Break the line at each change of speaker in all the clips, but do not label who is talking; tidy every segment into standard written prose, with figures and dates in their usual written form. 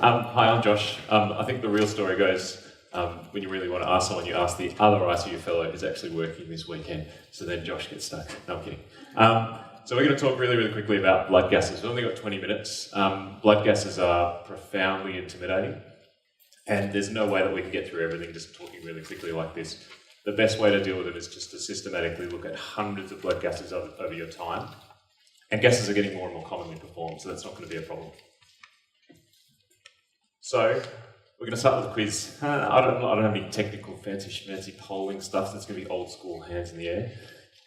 Hi, I'm Josh. I think the real story goes, when you really want to ask someone, you ask the other ICU fellow who's actually working this weekend, so then Josh gets stuck. No, I'm kidding. So we're going to talk really quickly about blood gases. We've only got 20 minutes. Blood gases are profoundly intimidating, and there's no way that we can get through everything just talking really quickly like this. The best way to deal with it is just to systematically look at hundreds of blood gases over your time, and gases are getting more and more commonly performed, so that's not going to be a problem. So, we're going to start with a quiz. I don't have any technical fancy polling stuff, so it's going to be old school, hands in the air.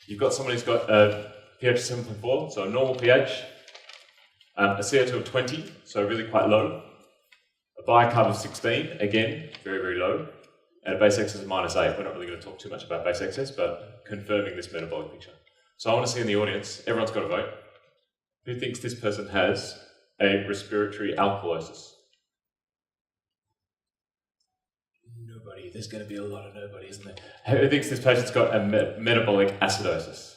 You've got someone who's got a pH of 7.4, so a normal pH, a CO2 of 20, so really quite low, a bicarb of 16, again, very low, and a base excess of -8. We're not really going to talk too much about base excess, but confirming this metabolic picture. So I want to see in the audience, everyone's got a vote. Who thinks this person has a respiratory alkalosis? Nobody. There's going to be a lot of nobody, isn't there? Who thinks this patient's got a metabolic acidosis?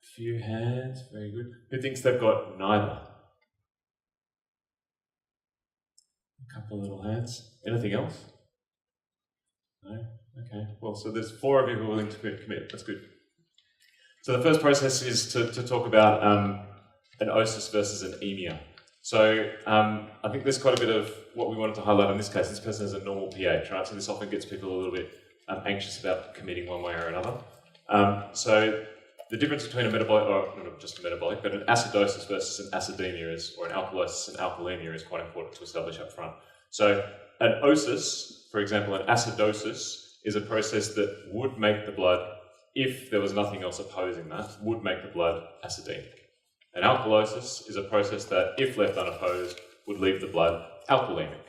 A few hands, very good. Who thinks they've got neither? A couple of little hands. Anything else? No? Okay. Well, so there's 4 of you who are willing to commit. That's good. So the first process is to talk about an osis versus an anemia. So I think there's quite a bit of what we wanted to highlight in this case. This person has a normal pH, right? So this often gets people a little bit anxious about committing one way or another. So the difference between a metabolic, or not just a metabolic, but an acidosis versus an acidemia is, or an alkalosis and alkalemia is quite important to establish up front. So an osis, for example, an acidosis, is a process that would make the blood, if there was nothing else opposing that, would make the blood acidemic. An alkalosis is a process that, if left unopposed, would leave the blood alkalemic.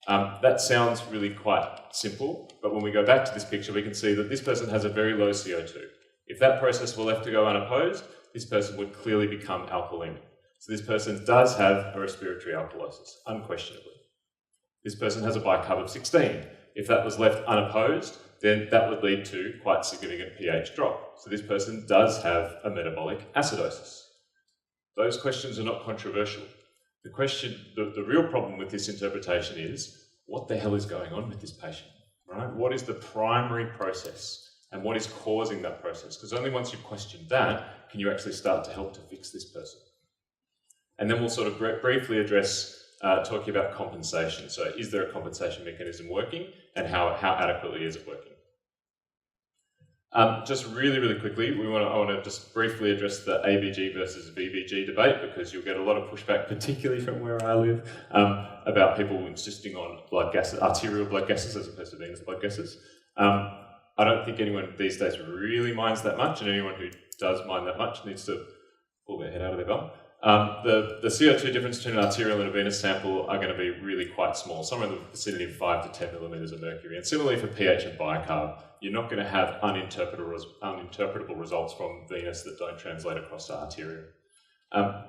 That sounds really quite simple, but when we go back to this picture, we can see that this person has a very low CO2. If that process were left to go unopposed, this person would clearly become alkalemic. So this person does have a respiratory alkalosis, unquestionably. This person has a bicarb of 16. If that was left unopposed, then that would lead to quite significant pH drop. So this person does have a metabolic acidosis. Those questions are not controversial. The question, the real problem with this interpretation is, what the hell is going on with this patient, right? What is the primary process and what is causing that process? Because only once you've questioned that can you actually start to help to fix this person. And then we'll sort of briefly address talking about compensation. So is there a compensation mechanism working, and how adequately is it working? Just really quickly, I want to just briefly address the ABG versus VBG debate, because you'll get a lot of pushback, particularly from where I live, about people insisting on blood gases, arterial blood gases as opposed to venous blood gases. I don't think anyone these days really minds that much, and anyone who does mind that much needs to pull their head out of their bum. The CO2 difference between an arterial and a venous sample are going to be really quite small, somewhere in the vicinity of 5 to 10 millimeters of mercury. And similarly for pH and bicarb, you're not going to have uninterpretable results from venous that don't translate across to arterial.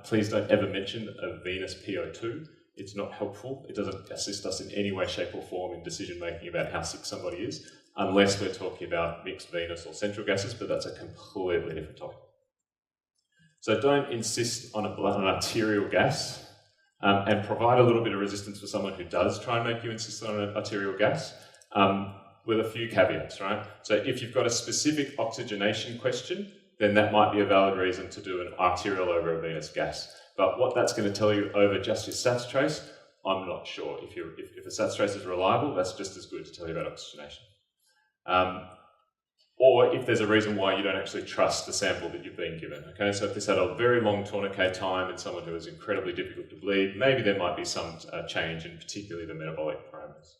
Please don't ever mention a venous PO2. It's not helpful. It doesn't assist us in any way, shape or form in decision making about how sick somebody is, unless we're talking about mixed venous or central gases, but that's a completely different topic. So don't insist on an arterial gas, and provide a little bit of resistance for someone who does try and make you insist on an arterial gas, with a few caveats, right? So if you've got a specific oxygenation question, then that might be a valid reason to do an arterial over a venous gas. But what that's going to tell you over just your SATS trace, I'm not sure. If a SATS trace is reliable, that's just as good to tell you about oxygenation. Or if there's a reason why you don't actually trust the sample that you've been given, okay? So if this had a very long tourniquet time in someone who was incredibly difficult to bleed, maybe there might be some change in particularly the metabolic parameters.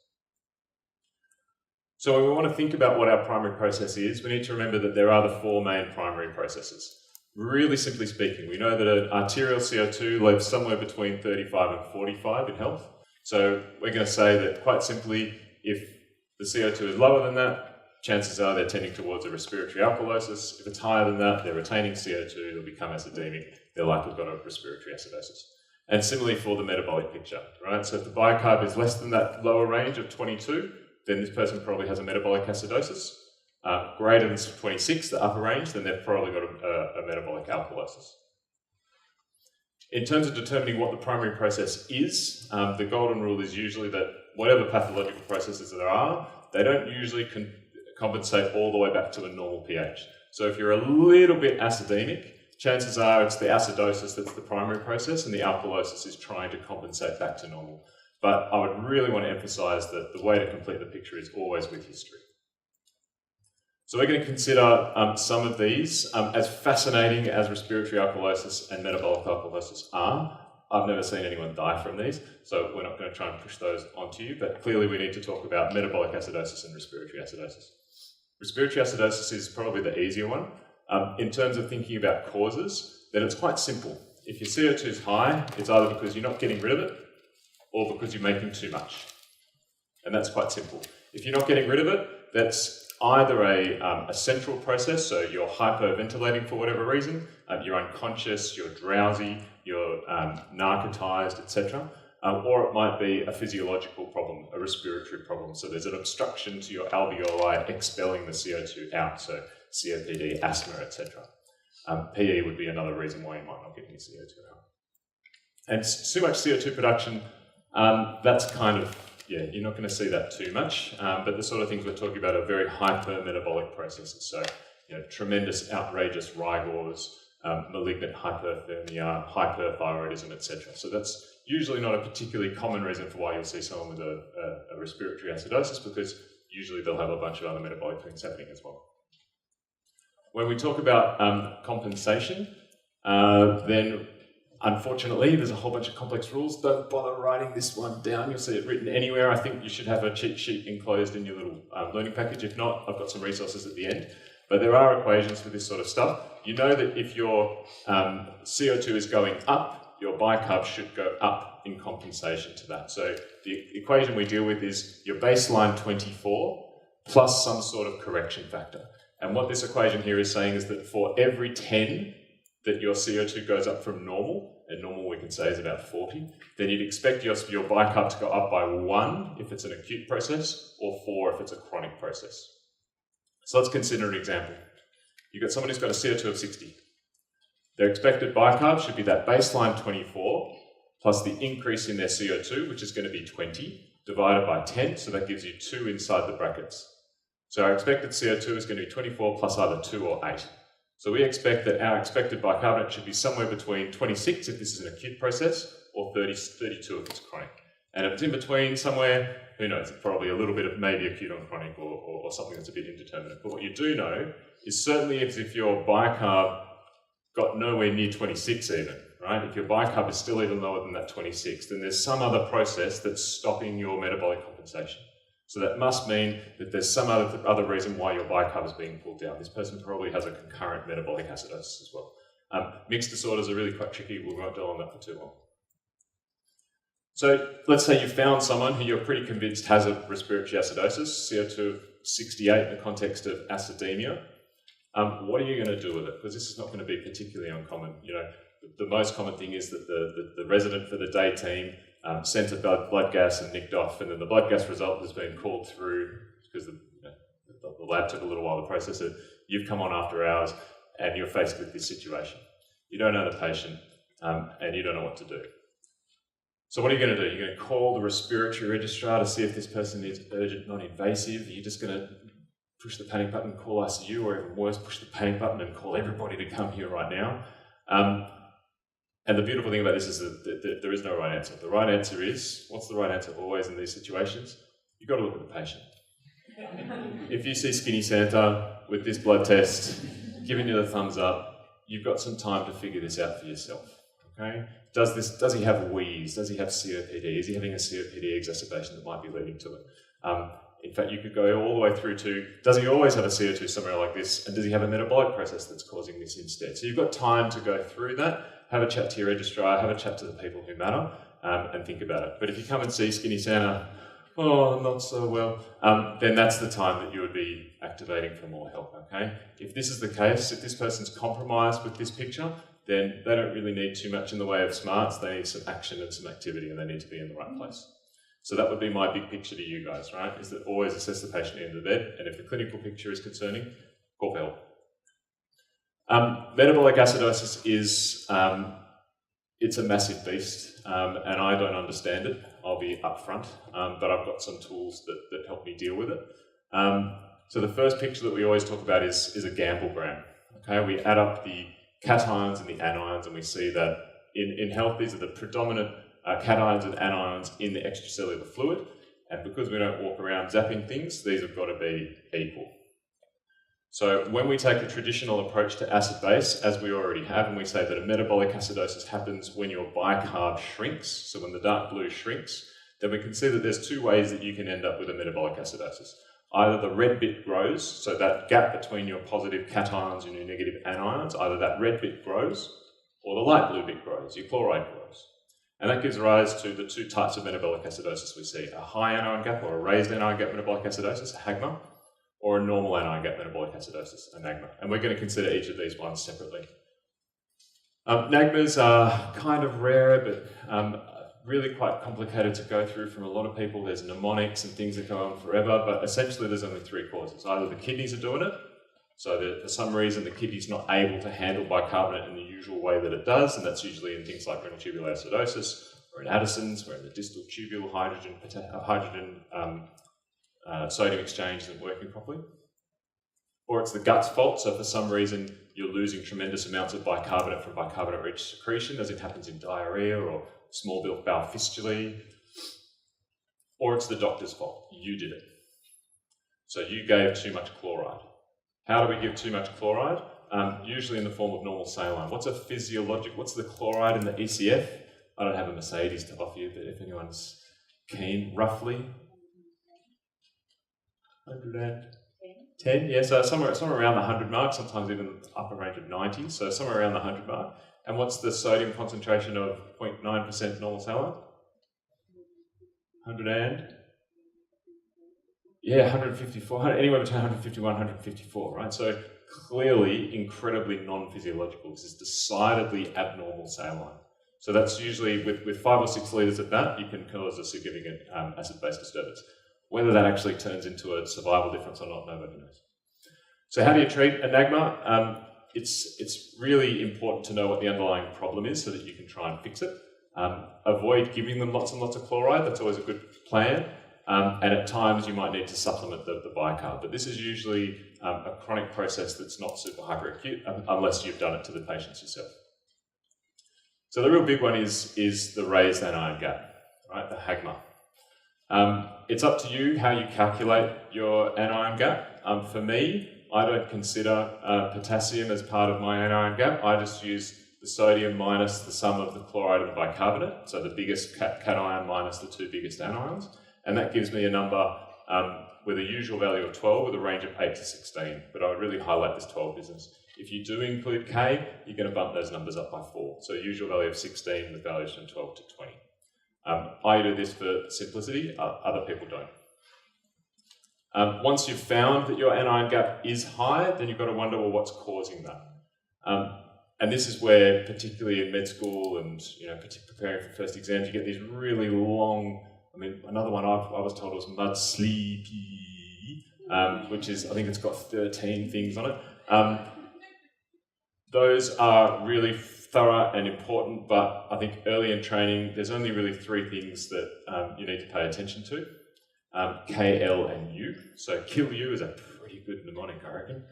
So when we want to think about what our primary process is, we need to remember that there are the 4 main primary processes. Really simply speaking, we know that an arterial CO2 lives somewhere between 35 and 45 in health. So we're going to say that quite simply, if the CO2 is lower than that, chances are they're tending towards a respiratory alkalosis. If it's higher than that, they're retaining CO2, they'll become acidemic, they're likely got a respiratory acidosis. And similarly for the metabolic picture, right? So if the bicarb is less than that lower range of 22, then this person probably has a metabolic acidosis. Greater than 26, the upper range, then they've probably got a metabolic alkalosis. In terms of determining what the primary process is, the golden rule is usually that whatever pathological processes there are, they don't usually compensate all the way back to a normal pH. So if you're a little bit acidemic, chances are it's the acidosis that's the primary process and the alkalosis is trying to compensate back to normal. But I would really want to emphasize that the way to complete the picture is always with history. So we're going to consider some of these. As fascinating as respiratory alkalosis and metabolic alkalosis are, I've never seen anyone die from these, so we're not going to try and push those onto you, but clearly we need to talk about metabolic acidosis and respiratory acidosis. Respiratory acidosis is probably the easier one. In terms of thinking about causes, then it's quite simple. If your CO2 is high, it's either because you're not getting rid of it or because you're making too much. And that's quite simple. If you're not getting rid of it, that's either a central process, so you're hyperventilating for whatever reason, you're unconscious, you're drowsy, you're narcotized, etc. Or it might be a physiological problem, a respiratory problem. So there's an obstruction to your alveoli expelling the CO2 out, so COPD, asthma, etc. PE would be another reason why you might not get any CO2 out. And too much CO2 production, that's kind of, yeah, you're not going to see that too much, but the sort of things we're talking about are very hyper-metabolic processes. So, tremendous, outrageous rigors, malignant hyperthermia, hyperthyroidism, etc. So that's usually not a particularly common reason for why you'll see someone with a respiratory acidosis, because usually they'll have a bunch of other metabolic things happening as well. When we talk about compensation, then unfortunately, there's a whole bunch of complex rules. Don't bother writing this one down. You'll see it written anywhere. I think you should have a cheat sheet enclosed in your little learning package. If not, I've got some resources at the end. But there are equations for this sort of stuff. You know that if your CO2 is going up, your bicarb should go up in compensation to that. So the equation we deal with is your baseline 24 plus some sort of correction factor. And what this equation here is saying is that for every 10 that your CO2 goes up from normal, and normal we can say is about 40, then you'd expect your bicarb to go up by 1 if it's an acute process, or 4 if it's a chronic process. So let's consider an example. You've got someone who's got a CO2 of 60. Their expected bicarb should be that baseline 24 plus the increase in their CO2, which is going to be 20, divided by 10, so that gives you 2 inside the brackets. So our expected CO2 is going to be 24 plus either 2 or 8. So we expect that our expected bicarbonate should be somewhere between 26 if this is an acute process, or 32 if it's chronic. And if it's in between somewhere, who knows, it's probably a little bit of maybe acute on chronic or something that's a bit indeterminate. But what you do know is certainly if your bicarb got nowhere near 26 even, right? If your bicarb is still even lower than that 26, then there's some other process that's stopping your metabolic compensation. So that must mean that there's some other reason why your bicarb is being pulled down. This person probably has a concurrent metabolic acidosis as well. Mixed disorders are really quite tricky. We won't dwell on that for too long. So let's say you found someone who you're pretty convinced has a respiratory acidosis, CO2 of 68 in the context of acidemia. What are you going to do with it? Because this is not going to be particularly uncommon. The most common thing is that the resident for the day team sent a blood gas and nicked off, and then the blood gas result has been called through because the lab took a little while to process it. You've come on after hours and you're faced with this situation. You don't know the patient and you don't know what to do. So what are you going to do? You're going to call the respiratory registrar to see if this person is urgent, non-invasive. You're just going to push the panic button, call ICU, or even worse, push the panic button and call everybody to come here right now. And the beautiful thing about this is that there is no right answer. The right answer is, what's the right answer always in these situations? You've got to look at the patient. If you see Skinny Santa with this blood test, giving you the thumbs up, you've got some time to figure this out for yourself, okay? Does he have wheeze? Does he have COPD? Is he having a COPD exacerbation that might be leading to it? In fact, you could go all the way through to, does he always have a CO2 somewhere like this? And does he have a metabolic process that's causing this instead? So you've got time to go through that, have a chat to your registrar, have a chat to the people who matter, and think about it. But if you come and see Skinny Santa, oh, not so well, then that's the time that you would be activating for more help, okay? If this is the case, if this person's compromised with this picture, then they don't really need too much in the way of smarts. They need some action and some activity, and they need to be in the right place. So that would be my big picture to you guys, right? Is that always assess the patient in the bed, and if the clinical picture is concerning, call for help. Metabolic acidosis is it's a massive beast, and I don't understand it. I'll be upfront, but I've got some tools that help me deal with it. So the first picture that we always talk about is a Gamblegram. Okay, we add up the cations and the anions, and we see that in health, these are the predominant cations and anions in the extracellular fluid, and because we don't walk around zapping things, these have got to be equal. So when we take a traditional approach to acid-base, as we already have, and we say that a metabolic acidosis happens when your bicarb shrinks, so when the dark blue shrinks, then we can see that there's two ways that you can end up with a metabolic acidosis. Either the red bit grows, so that gap between your positive cations and your negative anions, either that red bit grows, or the light blue bit grows, your chloride grows. And that gives rise to the two types of metabolic acidosis we see, a high anion gap or a raised anion gap metabolic acidosis, a HAGMA, or a normal anion gap metabolic acidosis, a NAGMA. And we're going to consider each of these ones separately. NAGMAs are kind of rare, but really quite complicated to go through from a lot of people. There's mnemonics and things that go on forever, but essentially there's only three causes. Either the kidneys are doing it, so that for some reason the kidney's not able to handle bicarbonate in the usual way that it does, and that's usually in things like renal tubular acidosis, or in Addison's, where in the distal tubule sodium exchange isn't working properly. Or it's the gut's fault, so for some reason you're losing tremendous amounts of bicarbonate from bicarbonate-rich secretion, as it happens in diarrhea or small bowel fistulae. Or it's the doctor's fault, you did it. So you gave too much chloride. How do we give too much chloride? Usually in the form of normal saline. What's the chloride in the ECF? I don't have a Mercedes to offer you, but if anyone's keen, roughly 110, yeah, so somewhere around the 100 mark, sometimes even upper range of 90, so somewhere around the 100 mark. And what's the sodium concentration of 0.9% normal saline? 154, anywhere between 151 and 154, right? So clearly incredibly non-physiological. This is decidedly abnormal saline. So that's usually, with 5 or 6 litres of that, you can cause a significant acid-base disturbance. Whether that actually turns into a survival difference or not, nobody knows. So how do you treat a NAGMA? It's really important to know what the underlying problem is so that you can try and fix it. Avoid giving them lots and lots of chloride. That's always a good plan. And at times you might need to supplement the bicarb. But this is usually a chronic process that's not super hyperacute unless you've done it to the patients yourself. So the real big one is the raised anion gap, right? The HAGMA. It's up to you how you calculate your anion gap. For me, I don't consider potassium as part of my anion gap. I just use the sodium minus the sum of the chloride and the bicarbonate, so the biggest cation minus the two biggest anions, and that gives me a number with a usual value of 12 with a range of 8 to 16, but I would really highlight this 12 business. If you do include K, you're going to bump those numbers up by 4, so usual value of 16 with values from 12 to 20. I do this for simplicity, other people don't. Once you've found that your anion gap is high, then you've got to wonder, well, what's causing that? And this is where, particularly in med school and preparing for first exams, you get these really long, another one I was told was mud sleepy, which is, I think it's got 13 things on it. Those are really thorough and important, but I think early in training, there's only really 3 things that you need to pay attention to. K, L, and U. So kill U is a pretty good mnemonic, I reckon.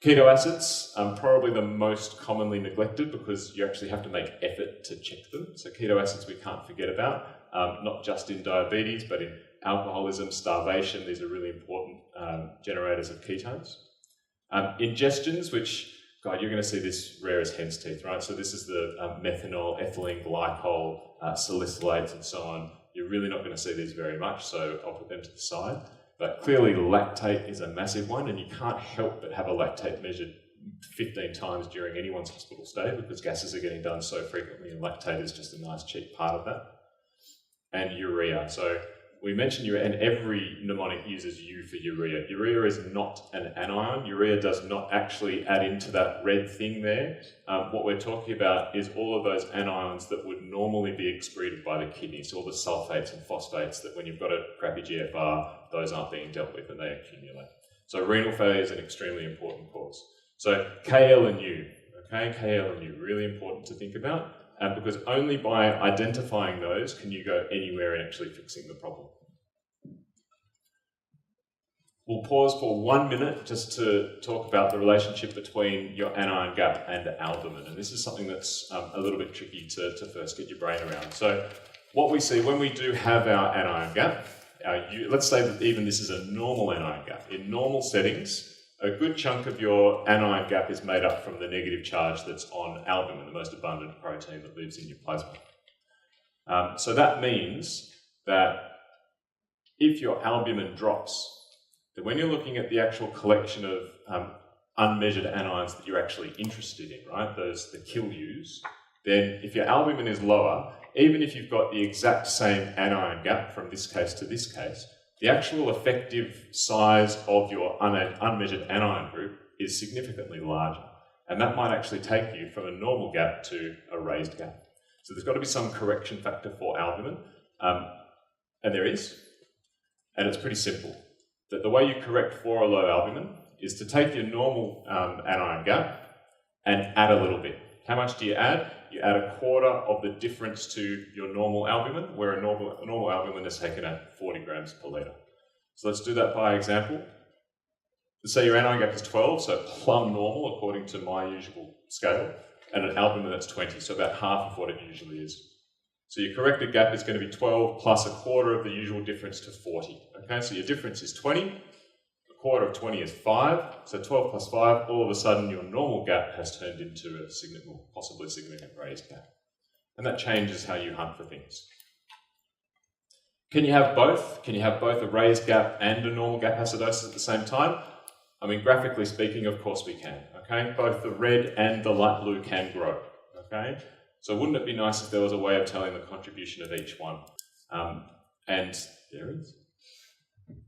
Keto acids, probably the most commonly neglected because you actually have to make effort to check them. So keto acids we can't forget about, not just in diabetes, but in alcoholism, starvation. These are really important generators of ketones. Ingestions, which, God, you're going to see this rare as hen's teeth, right? So this is the methanol, ethylene glycol, salicylates, and so on. You're really not going to see these very much, so I'll put them to the side. But clearly lactate is a massive one, and you can't help but have a lactate measured 15 times during anyone's hospital stay because gases are getting done so frequently, and lactate is just a nice cheap part of that. And urea. So we mentioned urea, and every mnemonic uses U for urea. Urea is not an anion. Urea does not actually add into that red thing there. What we're talking about is all of those anions that would normally be excreted by the kidneys, so all the sulfates and phosphates that when you've got a crappy GFR, those aren't being dealt with and they accumulate. So renal failure is an extremely important cause. So KL and U, okay? KL and U, really important to think about. because only by identifying those can you go anywhere in actually fixing the problem. We'll pause for 1 minute just to talk about the relationship between your anion gap and albumin. And this is something that's a little bit tricky to first get your brain around. So what we see when we do have our anion gap, let's say that even this is a normal anion gap. In normal settings, a good chunk of your anion gap is made up from the negative charge that's on albumin, the most abundant protein that lives in your plasma. So that means that if your albumin drops, then when you're looking at the actual collection of unmeasured anions that you're actually interested in, right, the kilus, then if your albumin is lower, even if you've got the exact same anion gap from this case to this case, the actual effective size of your unmeasured anion group is significantly larger. And that might actually take you from a normal gap to a raised gap. So there's got to be some correction factor for albumin, and there is, and it's pretty simple. That the way you correct for a low albumin is to take your normal anion gap and add a little bit. How much do you add? You add a quarter of the difference to your normal albumin, where a normal albumin is taken at 40 grams per litre. So let's do that by example. Let's say your anion gap is 12, so plumb normal according to my usual scale, and an albumin that's 20, so about half of what it usually is. So your corrected gap is going to be 12 plus a quarter of the usual difference to 40. Okay, so your difference is 20, a quarter of 20 is 5, so 12 plus 5, all of a sudden your normal gap has turned into a possibly significant raised gap. And that changes how you hunt for things. Can you have both? Can you have both a raised gap and a normal gap acidosis at the same time? I mean, graphically speaking, of course we can. Okay, both the red and the light blue can grow. Okay. So wouldn't it be nice if there was a way of telling the contribution of each one? And there is.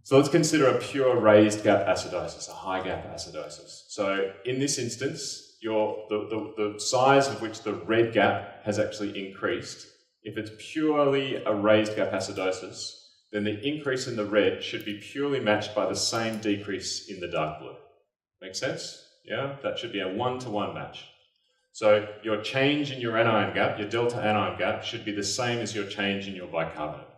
So let's consider a pure raised gap acidosis, a high gap acidosis. So in this instance, the size of which the red gap has actually increased, if it's purely a raised gap acidosis, then the increase in the red should be purely matched by the same decrease in the dark blue. Make sense? Yeah, that should be a 1-to-1 match. So your change in your anion gap, your delta anion gap, should be the same as your change in your bicarbonate.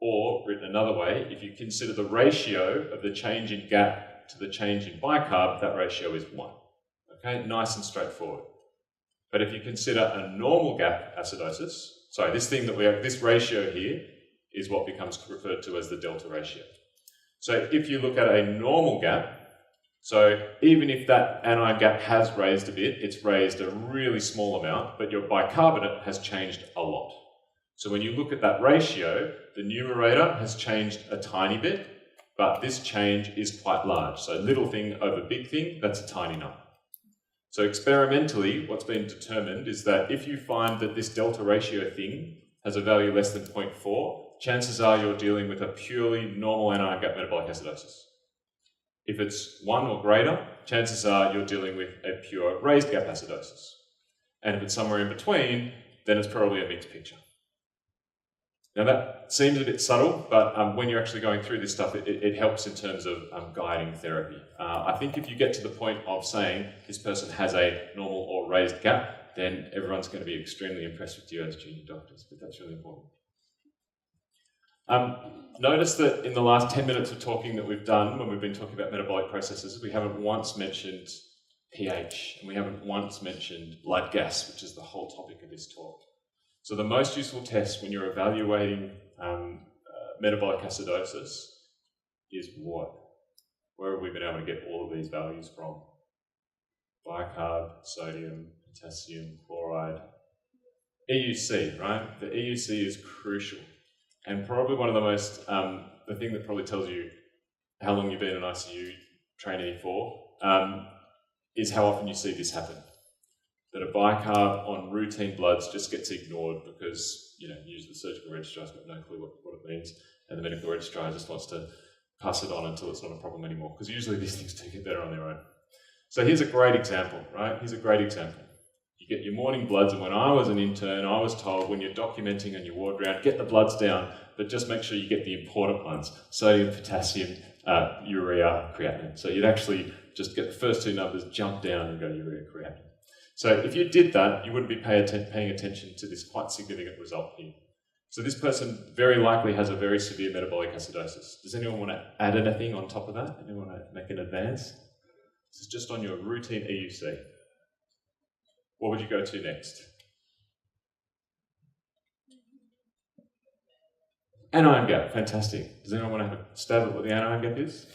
Or, written another way, if you consider the ratio of the change in gap to the change in bicarb, that ratio is 1. Okay, nice and straightforward. But if you consider a normal gap acidosis, sorry, this ratio here is what becomes referred to as the delta ratio. So if you look at a normal gap, so even if that anion gap has raised a bit, it's raised a really small amount, but your bicarbonate has changed a lot. So when you look at that ratio, the numerator has changed a tiny bit, but this change is quite large. So little thing over big thing, that's a tiny number. So experimentally, what's been determined is that if you find that this delta ratio thing has a value less than 0.4, chances are you're dealing with a purely normal anion gap metabolic acidosis. If it's 1 or greater, chances are you're dealing with a pure raised gap acidosis. And if it's somewhere in between, then it's probably a mixed picture. Now that seems a bit subtle, but when you're actually going through this stuff, it helps in terms of guiding therapy. I think if you get to the point of saying this person has a normal or raised gap, then everyone's going to be extremely impressed with you as junior doctors, but that's really important. Notice that in the last 10 minutes of talking that we've done, when we've been talking about metabolic processes, we haven't once mentioned pH, and we haven't once mentioned blood gas, which is the whole topic of this talk. So the most useful test when you're evaluating metabolic acidosis is what? Where have we been able to get all of these values from? Bicarb, sodium, potassium, chloride. EUC, right? The EUC is crucial. And probably one of the most, the thing that probably tells you how long you've been an ICU trainee for, is how often you see this happen. That a bicarb on routine bloods just gets ignored because, usually the surgical registrar's got no clue what it means, and the medical registrar just wants to pass it on until it's not a problem anymore, because usually these things do get better on their own. So here's a great example, right? Here's a great example. You get your morning bloods, and when I was an intern, I was told when you're documenting on your ward round, get the bloods down, but just make sure you get the important ones: sodium, potassium, urea, creatinine. So you'd actually just get the first two numbers, jump down and go urea, creatinine. So if you did that, you wouldn't be paying attention to this quite significant result here. So this person very likely has a very severe metabolic acidosis. Does anyone want to add anything on top of that? Anyone want to make an advance? This is just on your routine EUC. What would you go to next? Anion gap, fantastic. Does anyone want to have a stab at what the anion gap is?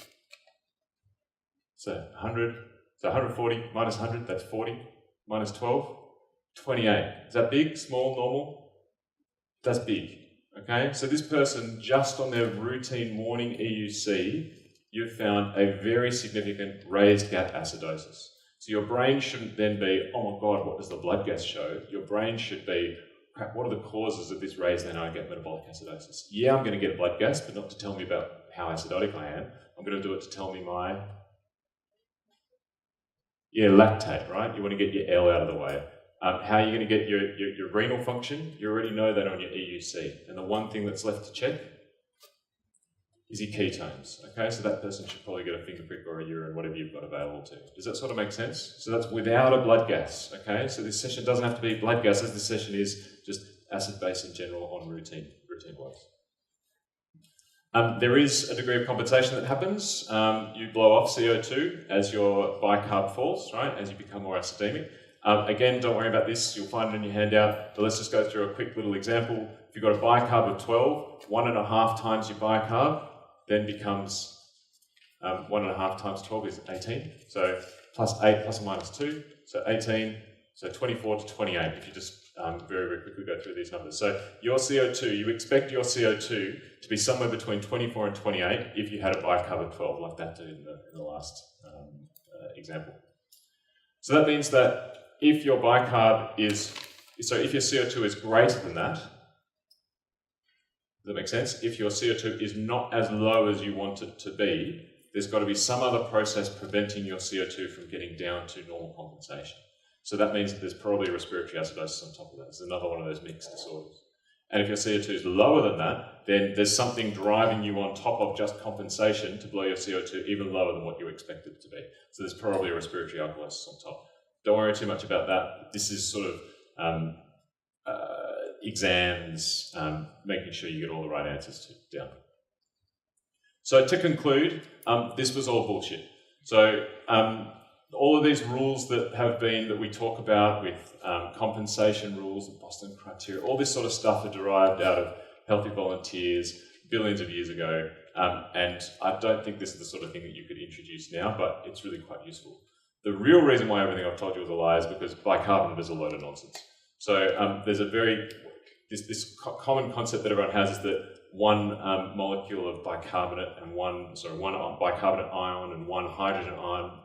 So 100, so 140 minus 100, that's 40, minus 12, 28. Is that big, small, normal? That's big, okay? So this person, just on their routine morning EUC, you've found a very significant raised gap acidosis. So your brain shouldn't then be, oh my God, what does the blood gas show? Your brain should be, crap, what are the causes of this raised anion gap metabolic acidosis? Yeah, I'm going to get a blood gas, but not to tell me about how acidotic I am. I'm going to do it to tell me my, lactate, right? You want to get your L out of the way. How are you going to get your renal function? You already know that on your EUC. And the one thing that's left to check is your ketones. Okay, so that person should probably get a finger prick or a urine, whatever you've got available to. Does that sort of make sense? So that's without a blood gas. Okay, so this session doesn't have to be blood gases. This session is just acid base in general on routine bloods. There is a degree of compensation that happens. You blow off CO2 as your bicarb falls, right? As you become more acidemic. Again, don't worry about this, you'll find it in your handout, but let's just go through a quick little example. If you've got a bicarb of 12, 1.5 times your bicarb then becomes 1.5 times 12 is 18. So plus 8 plus or minus 2, so 18, so 24 to 28, if you just very, very quickly go through these numbers. So your CO2, you expect your CO2 to be somewhere between 24 and 28 if you had a bicarb of 12, like that did in the last example. So that means that if your bicarb is, so if your CO2 is greater than that, does that make sense? If your CO2 is not as low as you want it to be, there's got to be some other process preventing your CO2 from getting down to normal compensation. So that means that there's probably respiratory acidosis on top of that. It's another one of those mixed disorders. And if your CO2 is lower than that, then there's something driving you on top of just compensation to blow your CO2 even lower than what you expect it to be. So there's probably a respiratory alkalosis on top. Don't worry too much about that. This is sort of exams, making sure you get all the right answers down. So to conclude, this was all bullshit. So all of these rules that we talk about with compensation rules, the Boston criteria, all this sort of stuff are derived out of healthy volunteers billions of years ago. And I don't think this is the sort of thing that you could introduce now, but it's really quite useful. The real reason why everything I've told you was a lie is because bicarbonate is a load of nonsense. So there's this common concept that everyone has is that one molecule of bicarbonate and one bicarbonate ion and one hydrogen ion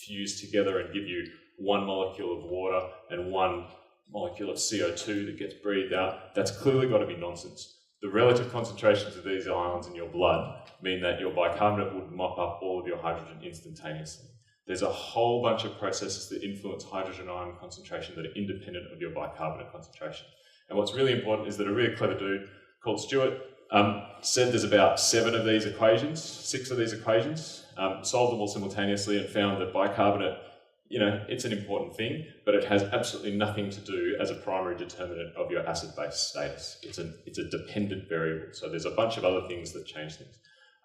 fuse together and give you one molecule of water and one molecule of CO2 that gets breathed out. That's clearly got to be nonsense. The relative concentrations of these ions in your blood mean that your bicarbonate would mop up all of your hydrogen instantaneously. There's a whole bunch of processes that influence hydrogen ion concentration that are independent of your bicarbonate concentration. And what's really important is that a really clever dude called Stewart said there's about 6 of these equations, solved them all simultaneously and found that bicarbonate, it's an important thing, but it has absolutely nothing to do as a primary determinant of your acid-base status. It's a dependent variable. So there's a bunch of other things that change things.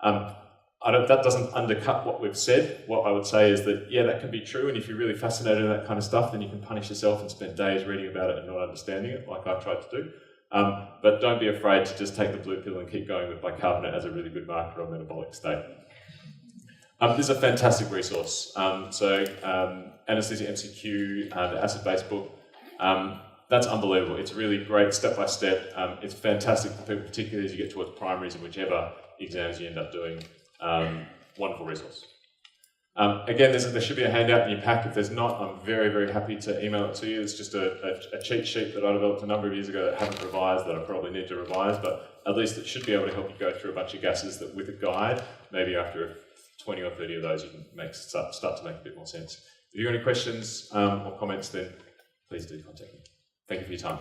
That doesn't undercut what we've said. What I would say is that, yeah, that can be true, and if you're really fascinated in that kind of stuff, then you can punish yourself and spend days reading about it and not understanding it, like I tried to do. But don't be afraid to just take the blue pill and keep going with bicarbonate as a really good marker of metabolic state. This is a fantastic resource. Anesthesia MCQ, the acid-base book, that's unbelievable. It's really great step-by-step. It's fantastic for people, particularly as you get towards primaries and whichever exams you end up doing. Wonderful resource. Again, there should be a handout in your pack. If there's not, I'm very, very happy to email it to you. It's just a cheat sheet that I developed a number of years ago that I haven't revised, that I probably need to revise, but at least it should be able to help you go through a bunch of gases that with a guide, maybe after 20 or 30 of those, you can start to make a bit more sense. If you've got any questions or comments, then please do contact me. Thank you for your time.